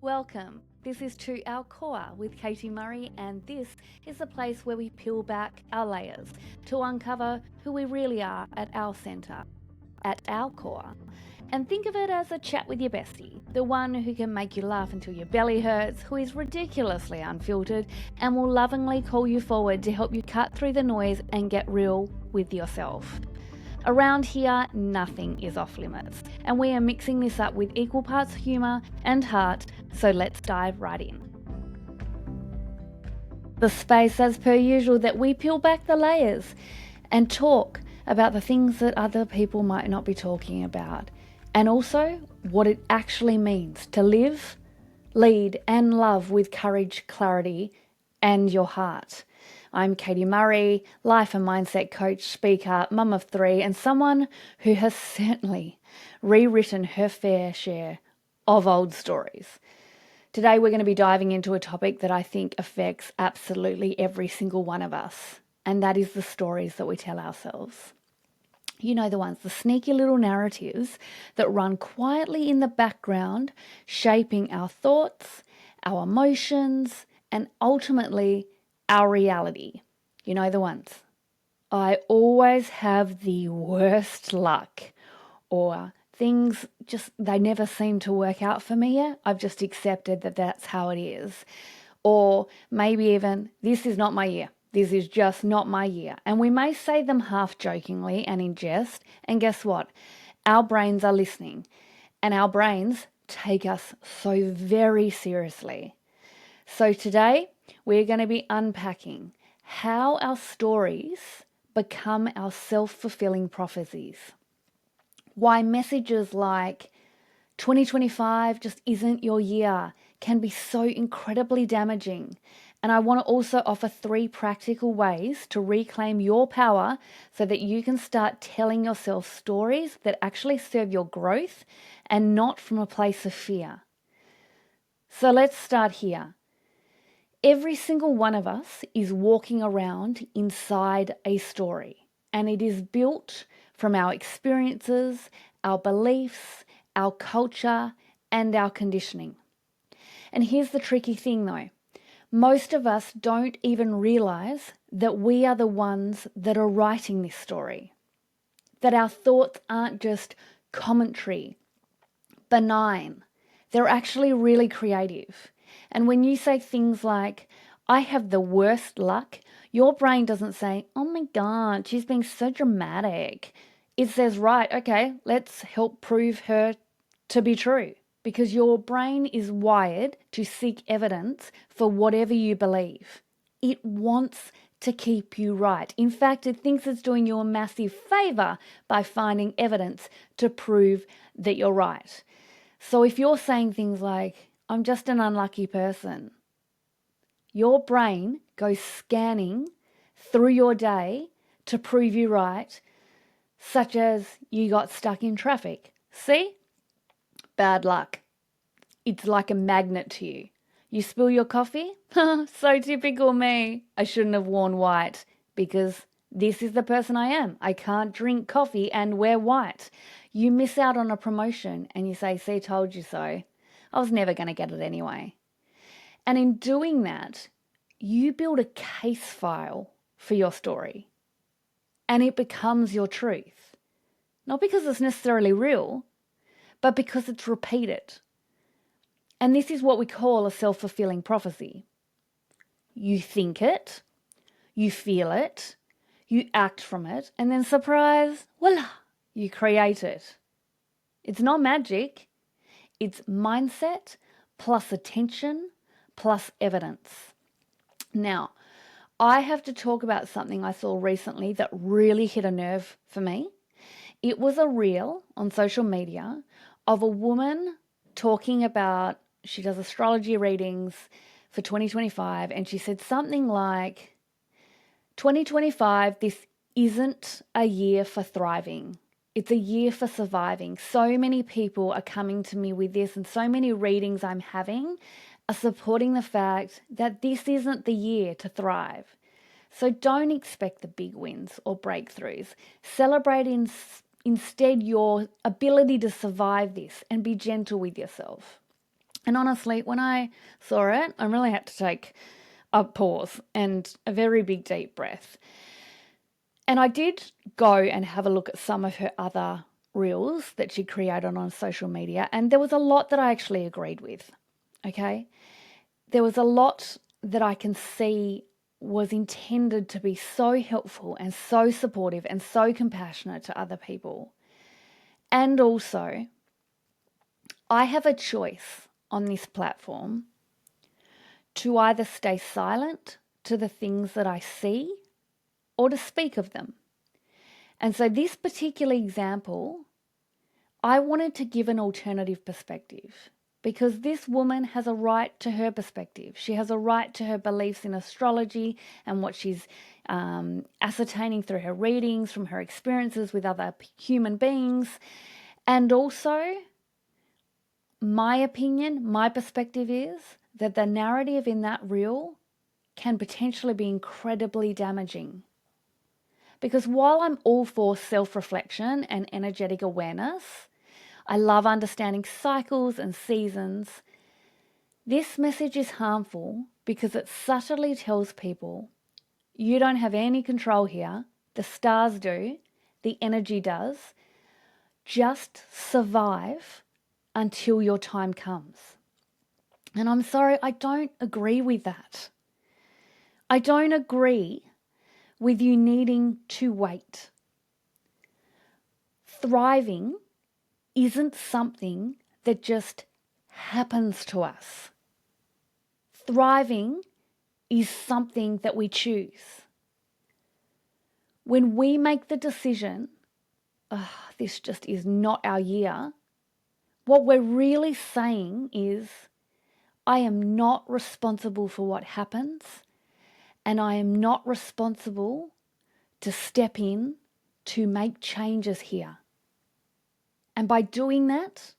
Welcome. This is To Our Core with Katie Murray, and this is the place where we peel back our layers to uncover who we really are at our centre, at our core. And think of it as a chat with your bestie, the one who can make you laugh until your belly hurts, who is ridiculously unfiltered, and will lovingly call you forward to help you cut through the noise and get real with yourself. Around here, nothing is off limits, and we are mixing this up with equal parts humour and heart, so let's dive right in. The space, as per usual, that we peel back the layers and talk about the things that other people might not be talking about, and also what it actually means to live, lead, and love with courage, clarity, and your heart. I'm Katie Murray, life and mindset coach, speaker, mum of three, and someone who has certainly rewritten her fair share of old stories. Today we're going to be diving into a topic that I think affects absolutely every single one of us, and that is the stories that we tell ourselves. You know, the ones, the sneaky little narratives that run quietly in the background, shaping our thoughts, our emotions, and ultimately our reality. You know the ones. I always have the worst luck, or things just, they never seem to work out for me yet. I've just accepted that that's how it is. Or maybe even, this is not my year. This is just not my year. And we may say them half jokingly and in jest. And guess what? Our brains are listening, and our brains take us so very seriously. So today we're going to be unpacking how our stories become our self-fulfilling prophecies. Why messages like 2025 just isn't your year can be so incredibly damaging. And I want to also offer 3 practical ways to reclaim your power so that you can start telling yourself stories that actually serve your growth and not from a place of fear. So let's start here. Every single one of us is walking around inside a story, and it is built from our experiences, our beliefs, our culture, and our conditioning. And here's the tricky thing though. Most of us don't even realize that we are the ones that are writing this story. That our thoughts aren't just commentary, benign. They're actually really creative. And when you say things like, I have the worst luck, your brain doesn't say, oh my God, she's being so dramatic. It says, right, okay, let's help prove her to be true. Because your brain is wired to seek evidence for whatever you believe. It wants to keep you right. In fact, it thinks it's doing you a massive favor by finding evidence to prove that you're right. So if you're saying things like, I'm just an unlucky person, your brain goes scanning through your day to prove you right, such as you got stuck in traffic. See? Bad luck. It's like a magnet to you. You spill your coffee? So typical me. I shouldn't have worn white because this is the person I am. I can't drink coffee and wear white. You miss out on a promotion and you say, see, told you so. I was never going to get it anyway. And in doing that, you build a case file for your story and it becomes your truth. Not because it's necessarily real, but because it's repeated. And this is what we call a self-fulfilling prophecy. You think it, you feel it, you act from it, and then surprise, voila, you create it. It's not magic. It's mindset plus attention plus evidence. Now, I have to talk about something I saw recently that really hit a nerve for me. It was a reel on social media of a woman talking about, she does astrology readings for 2025, and she said something like, 2025, this isn't a year for thriving. It's a year for surviving. So many people are coming to me with this, and so many readings I'm having are supporting the fact that this isn't the year to thrive. So don't expect the big wins or breakthroughs. Celebrate instead your ability to survive this and be gentle with yourself. And honestly, when I saw it, I really had to take a pause and a very big deep breath. And I did go and have a look at some of her other reels that she created on social media, and there was a lot that I actually agreed with. Okay? There was a lot that I can see was intended to be so helpful and so supportive and so compassionate to other people. And also, I have a choice on this platform to either stay silent to the things that I see or to speak of them. And so, this particular example, I wanted to give an alternative perspective because this woman has a right to her perspective. She has a right to her beliefs in astrology and what she's ascertaining through her readings, from her experiences with other human beings. And also, my opinion, my perspective is that the narrative in that reel can potentially be incredibly damaging. Because while I'm all for self-reflection and energetic awareness, I love understanding cycles and seasons, this message is harmful because it subtly tells people, you don't have any control here, the stars do, the energy does, just survive until your time comes. And I'm sorry, I don't agree with that. I don't agree with you needing to wait. Thriving isn't something that just happens to us. Thriving is something that we choose. When we make the decision, this just is not our year, what we're really saying is, I am not responsible for what happens, and I am not responsible to step in to make changes here. And by doing that,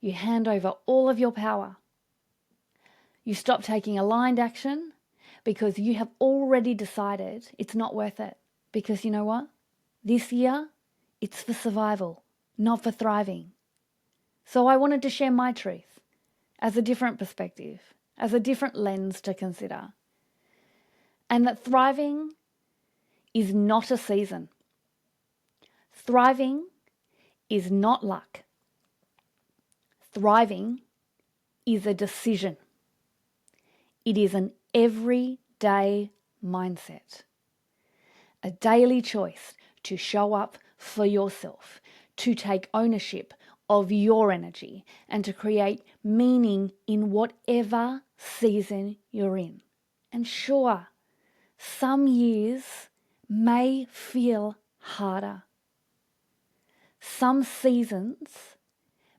you hand over all of your power. You stop taking aligned action because you have already decided it's not worth it. Because you know what? This year, it's for survival, not for thriving. So I wanted to share my truth as a different perspective, as a different lens to consider. And that thriving is not a season. Thriving is not luck. Thriving is a decision. It is an everyday mindset, a daily choice to show up for yourself, to take ownership of your energy, and to create meaning in whatever season you're in. And sure, some years may feel harder. Some seasons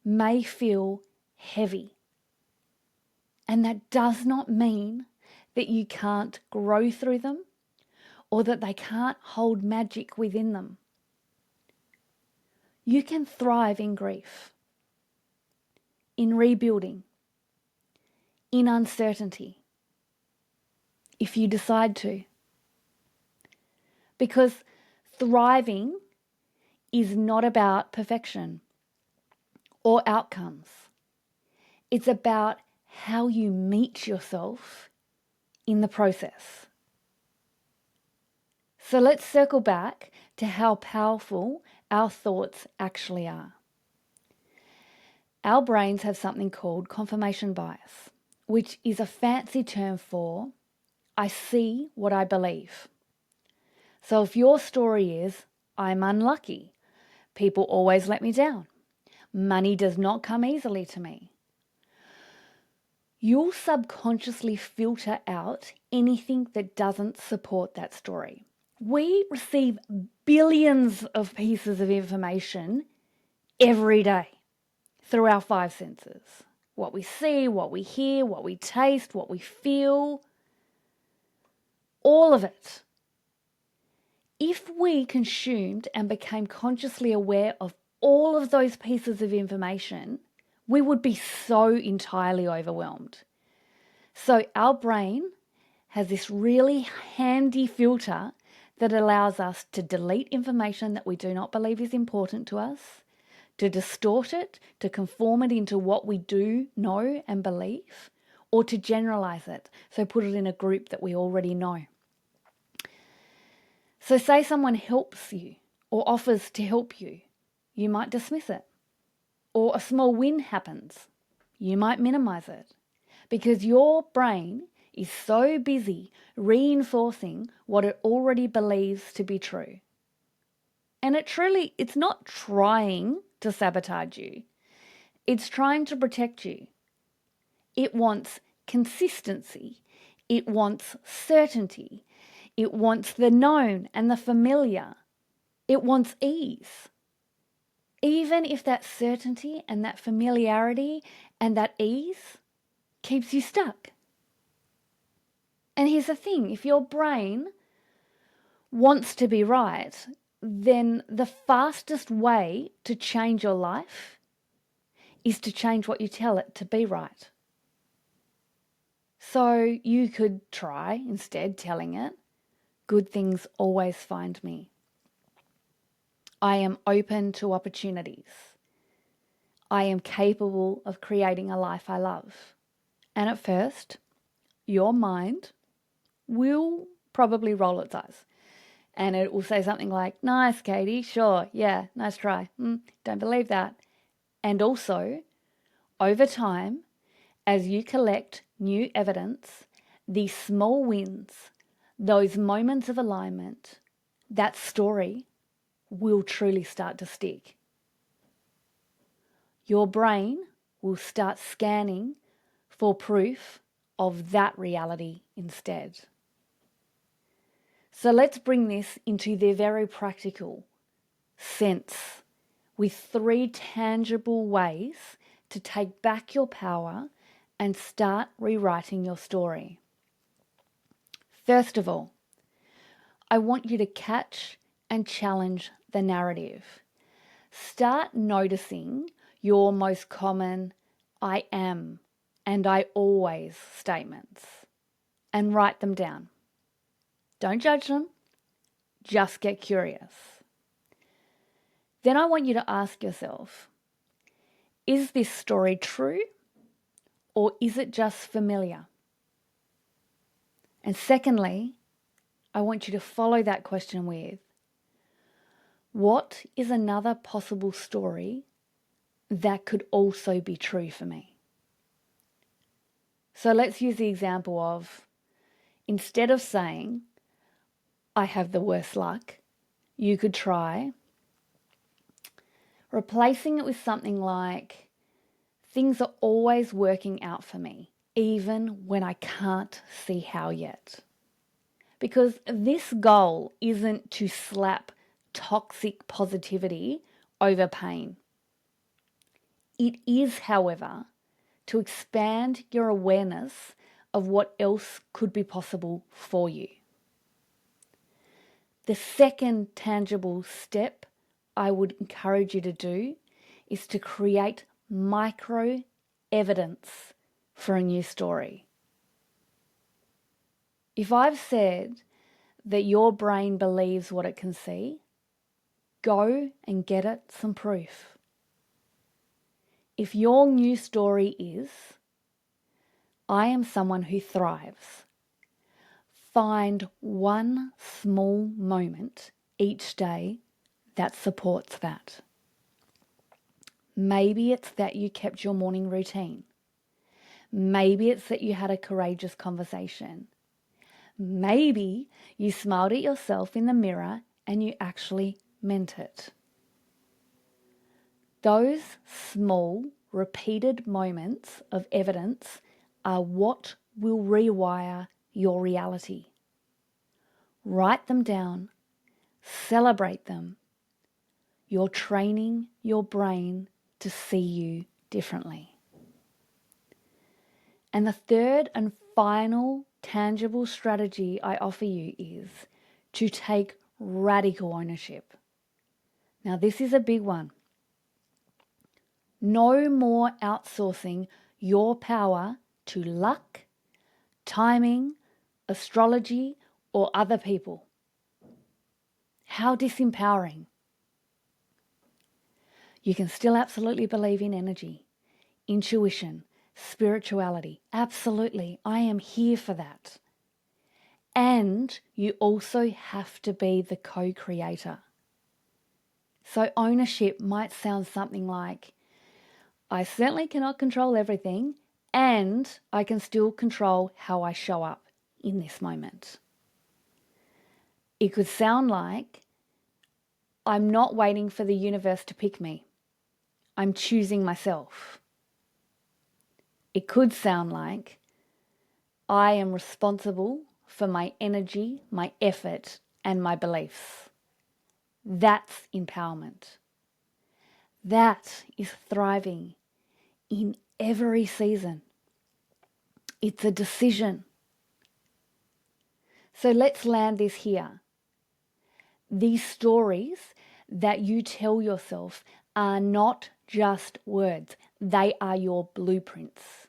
may feel heavy. And that does not mean that you can't grow through them or that they can't hold magic within them. You can thrive in grief, in rebuilding, in uncertainty, if you decide to. Because thriving is not about perfection or outcomes. It's about how you meet yourself in the process. So let's circle back to how powerful our thoughts actually are. Our brains have something called confirmation bias, which is a fancy term for I see what I believe. So if your story is, I'm unlucky, people always let me down, money does not come easily to me, you'll subconsciously filter out anything that doesn't support that story. We receive billions of pieces of information every day through our five senses. What we see, what we hear, what we taste, what we feel, all of it. If we consumed and became consciously aware of all of those pieces of information, we would be so entirely overwhelmed. So our brain has this really handy filter that allows us to delete information that we do not believe is important to us, to distort it, to conform it into what we do know and believe, or to generalize it, so put it in a group that we already know. So say someone helps you or offers to help you, you might dismiss it. Or a small win happens, you might minimize it, because your brain is so busy reinforcing what it already believes to be true. And it's not trying to sabotage you. It's trying to protect you. It wants consistency. It wants certainty. It wants the known and the familiar. It wants ease. Even if that certainty and that familiarity and that ease keeps you stuck. And here's the thing, if your brain wants to be right, then the fastest way to change your life is to change what you tell it to be right. So you could try instead telling it, good things always find me. I am open to opportunities. I am capable of creating a life I love. And at first, your mind will probably roll its eyes. And it will say something like, nice, Katie, sure, yeah, nice try. Don't believe that. And also, over time, as you collect new evidence, these small wins, those moments of alignment, that story will truly start to stick. Your brain will start scanning for proof of that reality instead. So let's bring this into the very practical sense with 3 tangible ways to take back your power and start rewriting your story. First of all, I want you to catch and challenge the narrative. Start noticing your most common I am and I always statements and write them down. Don't judge them, just get curious. Then I want you to ask yourself, is this story true or is it just familiar? And secondly, I want you to follow that question with, what is another possible story that could also be true for me? So let's use the example of, instead of saying, I have the worst luck, you could try replacing it with something like, things are always working out for me, even when I can't see how yet. Because this goal isn't to slap toxic positivity over pain. It is, however, to expand your awareness of what else could be possible for you. The second tangible step I would encourage you to do is to create micro evidence for a new story. If I've said that your brain believes what it can see, go and get it some proof. If your new story is, I am someone who thrives, find one small moment each day that supports that. Maybe it's that you kept your morning routine. Maybe it's that you had a courageous conversation. Maybe you smiled at yourself in the mirror and you actually meant it. Those small, repeated moments of evidence are what will rewire your reality. Write them down, celebrate them. You're training your brain to see you differently. And the third and final tangible strategy I offer you is to take radical ownership. Now, this is a big one. No more outsourcing your power to luck, timing, astrology, or other people. How disempowering. You can still absolutely believe in energy, intuition, spirituality. Absolutely. I am here for that. And you also have to be the co-creator. So ownership might sound something like, I certainly cannot control everything, and I can still control how I show up in this moment. It could sound like, I'm not waiting for the universe to pick me. I'm choosing myself. It could sound like, I am responsible for my energy, my effort, and my beliefs. That's empowerment. That is thriving in every season. It's a decision. So let's land this here. These stories that you tell yourself are not just words. They are your blueprints.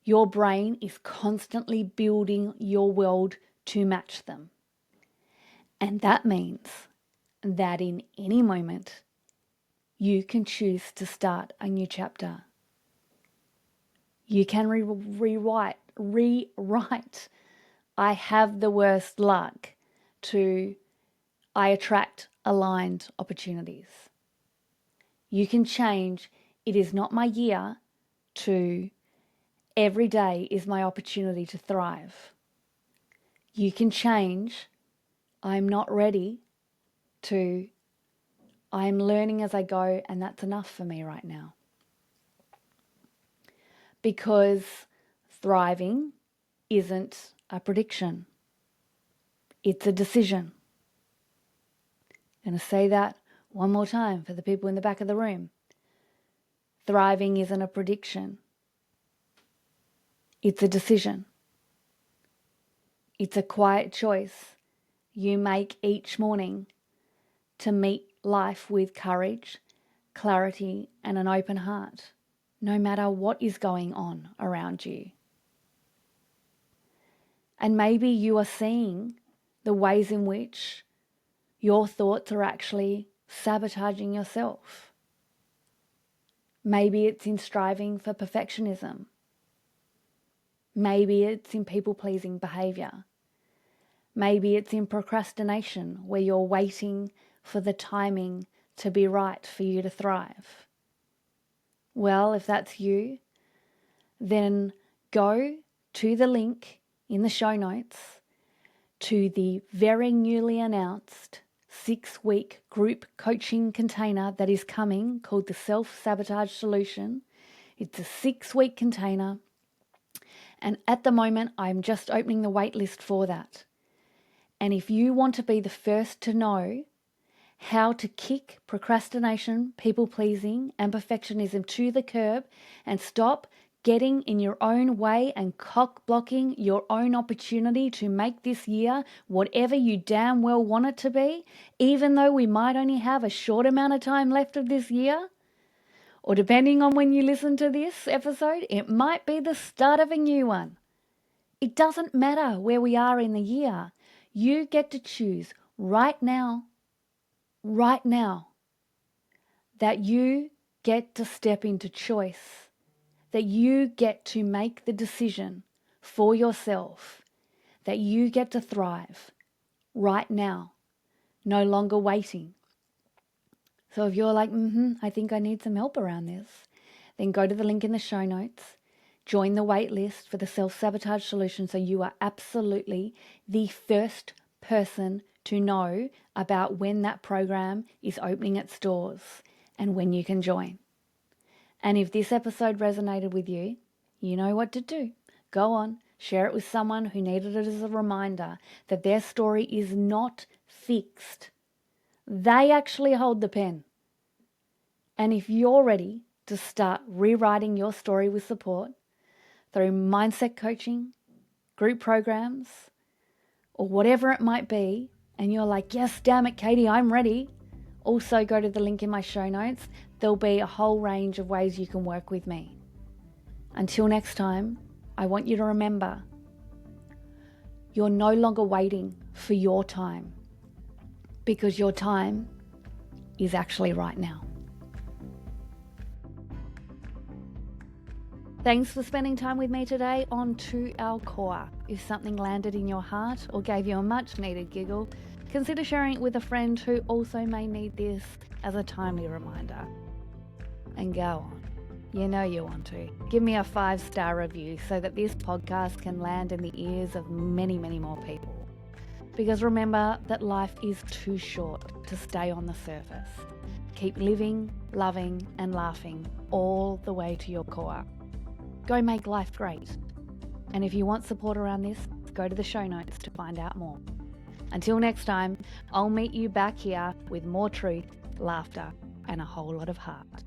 Your brain is constantly building your world to match them. And that means that in any moment, you can choose to start a new chapter. You can rewrite. I have the worst luck to I attract aligned opportunities. You can change it is not my year to every day is my opportunity to thrive. You can change I'm not ready to I'm learning as I go and that's enough for me right now. Because thriving isn't a prediction. It's a decision. I'm going to say that one more time for the people in the back of the room. Thriving isn't a prediction. It's a decision. It's a quiet choice you make each morning to meet life with courage, clarity, and an open heart, no matter what is going on around you. And maybe you are seeing the ways in which your thoughts are actually sabotaging yourself. Maybe it's in striving for perfectionism. Maybe it's in people-pleasing behavior. Maybe it's in procrastination, where you're waiting for the timing to be right for you to thrive. Well, if that's you, then go to the link in the show notes to the very newly announced 6-week group coaching container that is coming called the Self-Sabotage Solution. It's a 6-week container. And at the moment, I'm just opening the wait list for that. And if you want to be the first to know how to kick procrastination, people-pleasing, and perfectionism to the curb and stop getting in your own way and cock-blocking your own opportunity to make this year whatever you damn well want it to be, even though we might only have a short amount of time left of this year, or depending on when you listen to this episode, it might be the start of a new one. It doesn't matter where we are in the year. You get to choose right now, that you get to step into choice, that you get to make the decision for yourself, that you get to thrive right now, no longer waiting. So if you're like, I think I need some help around this, then go to the link in the show notes, join the wait list for the Self-Sabotage Solution so you are absolutely the first person to know about when that program is opening its doors and when you can join. And if this episode resonated with you, you know what to do. Go on, share it with someone who needed it as a reminder that their story is not fixed. They actually hold the pen. And if you're ready to start rewriting your story with support through mindset coaching, group programs, or whatever it might be, and you're like, yes, damn it, Katie, I'm ready. Also go to the link in my show notes. There'll be a whole range of ways you can work with me. Until next time, I want you to remember, you're no longer waiting for your time, because your time is actually right now. Thanks for spending time with me today on To Our Core. If something landed in your heart or gave you a much needed giggle, consider sharing it with a friend who also may need this as a timely reminder. And go on. You know you want to. Give me a 5-star review so that this podcast can land in the ears of many, many more people. Because remember that life is too short to stay on the surface. Keep living, loving, and laughing all the way to your core. Go make life great. And if you want support around this, go to the show notes to find out more. Until next time, I'll meet you back here with more truth, laughter, and a whole lot of heart.